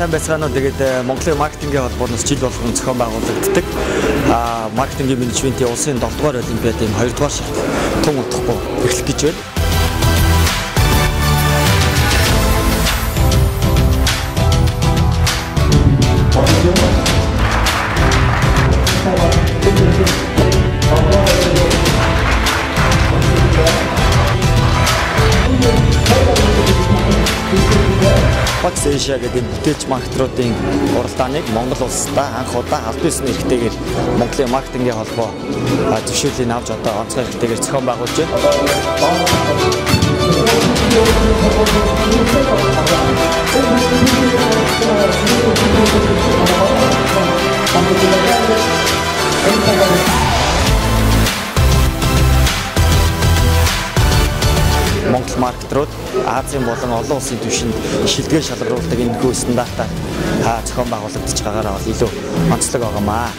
сайн байцгаана уу. Тэгээд Монголын маркетингийн холбооноос жил болгон зохион байгуулагддаг маркетингийн менежментийн улсын 7 дугаар олимпиадын 2 дугаар шат тун удахгүй эхлэх гэж байна. Fox Asia гэдэг бүтээлч маркетруудын уралдааныг Монгол улсдаа анх удаа албан ёсны эрхтэйгээр Монголын маркетингийн холбоо зөвшөөрлийг авч одоо онцгой эрхтэйгээр зохион байгуулж байна. Монгол маркетрууд Азийн болон олон улсын түвшинд шилдэг шалгаруулдаг энэхүү стандартаар зохион байгуулагдаж байгаагаараа бол илүү онцлог байгаамаа.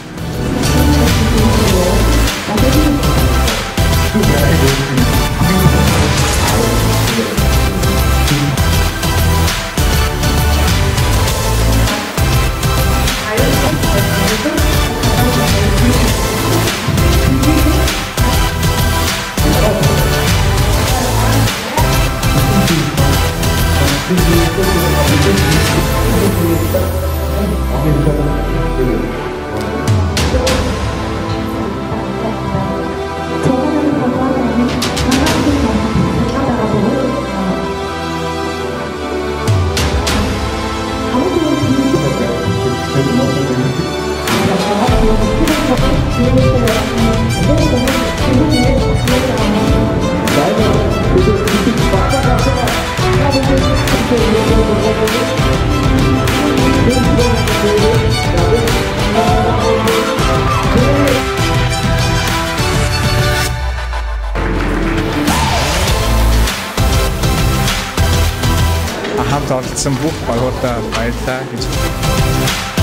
Хамт оролцсон бүх багуудаа баярлалаа гэж